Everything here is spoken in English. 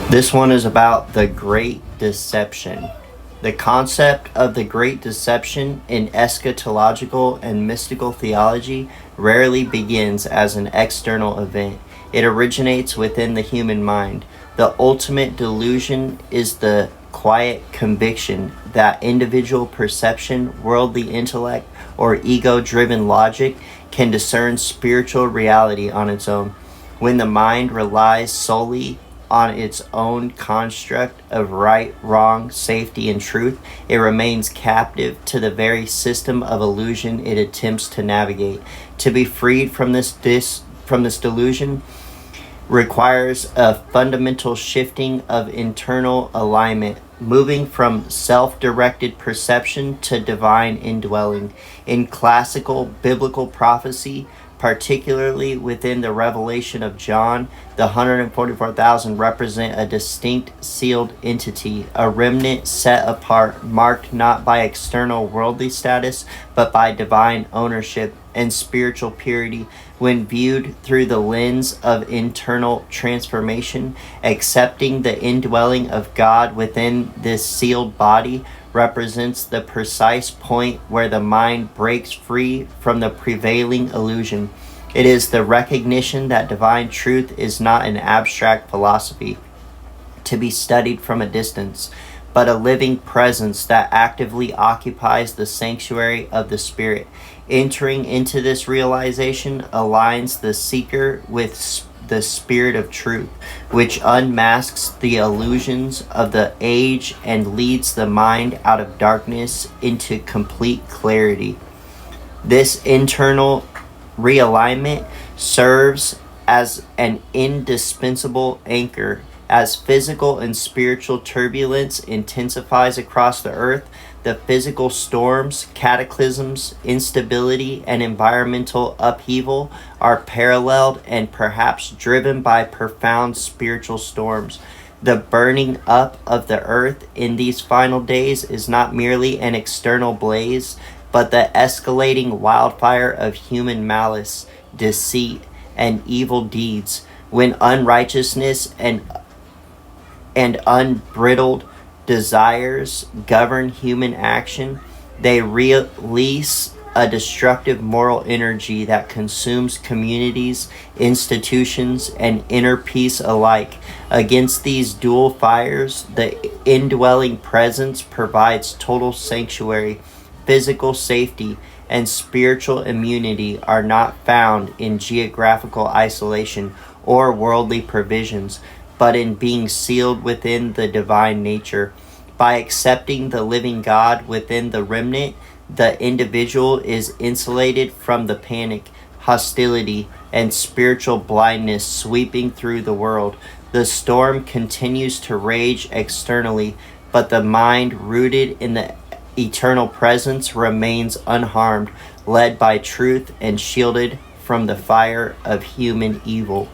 This one is about the Great Deception. The concept of the Great Deception in eschatological and mystical theology rarely begins as an external event. It originates within the human mind. The ultimate delusion is the quiet conviction that individual perception, worldly intellect, or ego driven logic can discern spiritual reality on its own. When the mind relies solely on its own construct of right, wrong, safety, and truth, it remains captive to the very system of illusion it attempts to navigate. To be freed from this delusion requires a fundamental shifting of internal alignment, moving from self-directed perception to divine indwelling. In classical biblical prophecy, particularly within the revelation of John, the 144,000 represent a distinct sealed entity, a remnant set apart, marked not by external worldly status, but by divine ownership and spiritual purity. When viewed through the lens of internal transformation, accepting the indwelling of God within this sealed body represents the precise point where the mind breaks free from the prevailing illusion. It is the recognition that divine truth is not an abstract philosophy to be studied from a distance, but a living presence that actively occupies the sanctuary of the spirit. Entering into this realization aligns the seeker with the spirit of truth, which unmasks the illusions of the age and leads the mind out of darkness into complete clarity. This internal realignment serves as an indispensable anchor. As physical and spiritual turbulence intensifies across the earth, the physical storms, cataclysms, instability, and environmental upheaval are paralleled and perhaps driven by profound spiritual storms. The burning up of the earth in these final days is not merely an external blaze, but the escalating wildfire of human malice, deceit, and evil deeds. When unrighteousness and unbridled desires govern human action, they release a destructive moral energy that consumes communities, institutions, and inner peace alike. Against these dual fires, the indwelling presence provides total sanctuary. Physical safety and spiritual immunity are not found in geographical isolation or worldly provisions, but in being sealed within the divine nature. By accepting the living God within the remnant, the individual is insulated from the panic, hostility, and spiritual blindness sweeping through the world. The storm continues to rage externally, but the mind rooted in the eternal presence remains unharmed, led by truth and shielded from the fire of human evil.